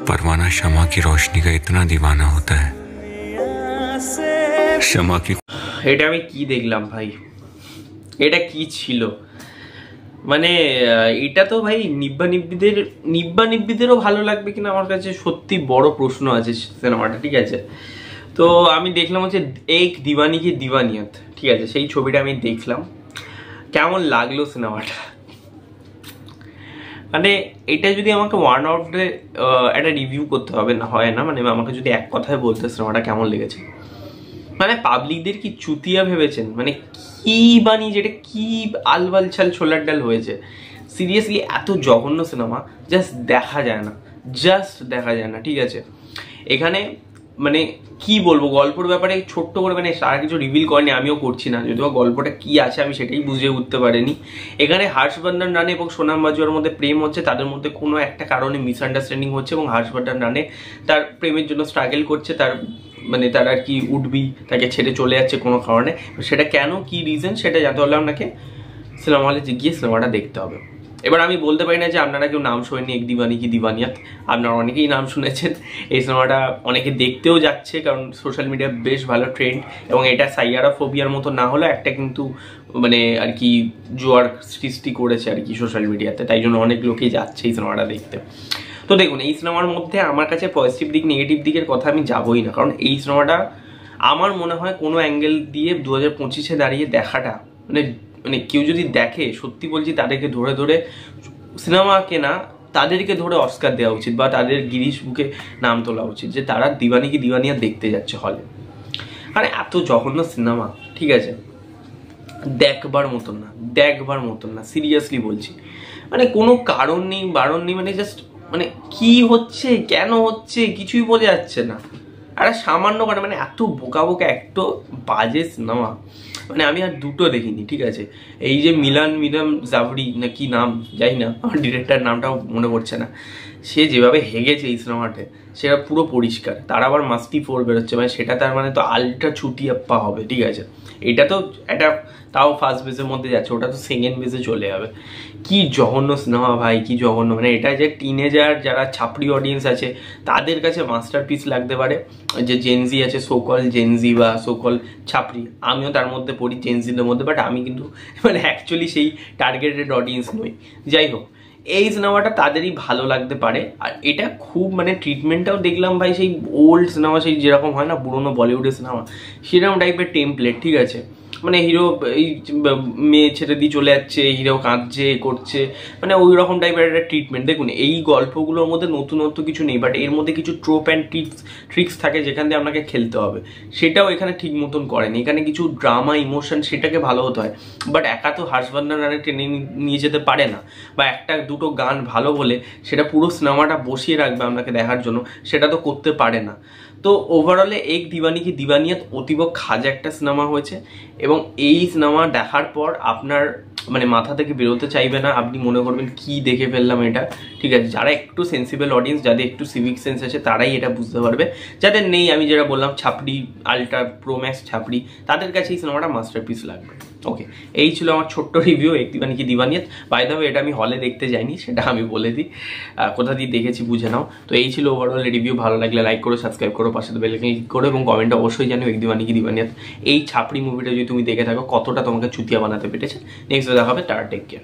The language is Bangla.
परवाना शमा की रोशनी का इतना दीवाना होता है शमा की। এটা আমি কি দেখলাম ভাই, এটা কি ছিল? মানে এটা তো ভাই নিব্বা নিব্বিদেরও ভালো লাগবে কিনা আমার কাছে সত্যি বড় প্রশ্ন আছে সিনেমাটা, ঠিক আছে? তো আমি দেখলাম হচ্ছে এক দিওয়ানি কি দিওয়ানিয়ত, ঠিক আছে? সেই ছবিটা আমি দেখলাম, কেমন লাগলো সিনেমাটা? মানে এটা যদি আমাকে ওয়ান অফ ডে একটা রিভিউ করতে হবে না, হয় না, মানে আমাকে যদি এক কথায় বলতে সিনেমাটা কেমন লেগেছে, মানে পাবলিকদের কি চুতিয়া ভেবেছেন? মানে কি বানি, যেটা কি আলবাল ছাল ছোলার ডাল হয়েছে। সিরিয়াসলি এত জঘন্য সিনেমা জাস্ট দেখা যায় না, ঠিক আছে? এখানে মানে কি বলবো, গল্পের ব্যাপারে ছোট্ট করে, মানে সারা কিছু রিভিল করেনি, আমিও করছি না, যদিও গল্পটা কি আছে আমি সেটাই বুঝে উঠতে পারিনি। এখানে হর্ষবর্ধন রানে এবং সোনাম বাজওয়ার মধ্যে প্রেম হচ্ছে, তাদের মধ্যে কোনো একটা কারণে মিসআন্ডারস্ট্যান্ডিং হচ্ছে এবং হর্ষবর্ধন রানে তার প্রেমের জন্য স্ট্রাগল করছে, তার মানে তার আর কি উঠবি তাকে ছেড়ে চলে যাচ্ছে কোনো কারণে, সেটা কেন, কি রিজন, সেটা জানতে হলে আপনাকে সিনেমা হলে গিয়ে সিনেমাটা দেখতে হবে। এবার আমি বলতে পারি না যে আপনারা কেউ নাম শোনেননি এক দিওয়ানি কি দিওয়ানিয়াত, আপনারা অনেকেই নাম শুনেছেন। এই সিনেমাটা অনেকে দেখতেও যাচ্ছে, কারণ সোশ্যাল মিডিয়া বেশ ভালো ট্রেন্ড, এবং এটা সাইয়ারা ফোবিয়ার মতো না হলেও একটা কিন্তু মানে আর কি জোয়ার সৃষ্টি করেছে আর কি সোশ্যাল মিডিয়াতে, তাই জন্য অনেক লোকেই যাচ্ছে এই সিনেমাটা দেখতে। তো দেখুন, এই সিনেমার মধ্যে আমার কাছে পজিটিভ দিক নেগেটিভ দিকের কথা আমি যাবই না, কারণ এই সিনেমাটা আমার মনে হয় কোনো অ্যাঙ্গেল দিয়ে 2025-এ দাঁড়িয়ে দেখাটা, মানে কেউ যদি দেখে, সত্যি বলছি, তাদেরকে ধরে সিনেমাকে না, তাদেরকে ধরে অস্কার দেওয়া উচিত বা তাদের গিরিশ বুকে নাম তোলা উচিত যে তারা দিওয়ানি কি দিওয়ানিয়া দেখতে যাচ্ছে হলে। মানে এত জঘন্য সিনেমা, ঠিক আছে, দেখবার মতন না, সিরিয়াসলি বলছি। মানে কোনো কারণ নেই, বারণ নেই, মানে জাস্ট মানে কি হচ্ছে, কেন হচ্ছে, কিছুই বোঝা যাচ্ছে না। আর সামান্য কারণ, মানে এত বোকা এত বাজে সিনেমা, মানে আমি আর দুটো দেখিনি, ঠিক আছে? এই যে মিলান জাভরি না কি নাম যাই না, আমার ডিরেক্টর নামটাও মনে পড়ছে না, সে যেভাবে হেগেছে এই সিনেমাতে সেটা পুরো পরিষ্কার। তার আবার মাস্তি 4 বেরোচ্ছে, মানে সেটা তার মানে তো আলট্রা ছুটিয়াপ্পা হবে, ঠিক আছে? এটা তো একটা তাও ফার্স্ট বেজের মধ্যে যাচ্ছে, ওটা তো সেকেন্ড বেজে চলে যাবে। কি জঘন্য সিনেমা ভাই, কি জঘন্য! মানে এটা যে টিনেজার যারা ছাপড়ি অডিয়েন্স আছে তাদের কাছে মাস্টারপিস লাগতে পারে, যে জেনজি আছে, সোকল জেনজি বা সোকল ছাপড়ি, আমিও তার মধ্যে পড়ি জেনজিদের মধ্যে, বাট আমি কিন্তু মানে অ্যাকচুয়ালি সেই টার্গেটেড অডিয়েন্স নই। যাই হোক, এই সিনেমাটা তাদেরই ভালো লাগতে পারে। আর এটা খুব মানে ট্রিটমেন্টটাও দেখলাম ভাই সেই ওল্ড সিনেমা, সেই যেরকম হয় না পুরোনো বলিউডের সিনেমা, সেরকম টাইপের টেমপ্লেট, ঠিক আছে? মানে হিরো এই মেয়ে ছেড়ে দিয়ে চলে যাচ্ছে, হিরো কাঁদছে করছে, মানে ওই রকম টাইপের একটা ট্রিটমেন্ট। দেখুন, এই গল্পগুলোর মধ্যে নতুনত্ব কিছু নেই, বাট এর মধ্যে কিছু ট্রোপ অ্যান্ড ট্রিক্স থাকে যেখান দিয়ে আপনাকে খেলতে হবে, সেটাও এখানে ঠিক মতন করেনি। এখানে কিছু ড্রামা ইমোশন সেটাকে ভালো হতে হয়, বাট একা তো হর্ষবর্ধন রানে টেনে নিয়ে যেতে পারে না, বা একটা দুটো গান ভালো বলে সেটা পুরো সিনেমাটা বসিয়ে রাখবে আপনাকে দেখার জন্য, সেটা তো করতে পারে না। তো ওভারঅলে এক দিওয়ানি কি দিওয়ানিয়াত অতীব খাজা একটা সিনেমা হয়েছে, এবং এই সিনেমা দেখার পর আপনার মানে মাথা থেকে বেরোতে চাইবে না, আপনি মনে করবেন কি দেখে ফেললাম এটা, ঠিক আছে? যারা একটু সেন্সিবল অডিয়েন্স, যাদের একটু সিভিক সেন্স আছে, তারাই এটা বুঝতে পারবে। যাদের নেই, আমি যেটা বললাম ছাপড়ি, আলট্রা প্রোম্যাক্স ছাপড়ি, তাদের কাছে এই সিনেমাটা মাস্টারপিস লাগবে। ওকে, এই ছিল আমার ছোট্ট রিভিউ এক দিওয়ানি কি দিওয়ানিয়াত। বাই দ্য ওয়ে, এটা আমি হলে দেখতে যাইনি, সেটা আমি বলে দিই, কোথা দিয়ে দেখেছি বুঝে নাও। তো এই ছিল ওভারঅল রিভিউ। ভালো লাগলে লাইক করো, সাবস্ক্রাইব করো, পাশে বেল আইকন ক্লিক করো, এবং কমেন্টে অবশ্যই জানিও এক দিওয়ানি কি দিওয়ানিয়াত এই ছাপড়ি মুভিটা যদি তুমি দেখে থাকো কতটা তোমাকে চুতিয়া বানাতে পেরেছে। নেক্সট দেখা হবে, টাটা, টেক কেয়ার।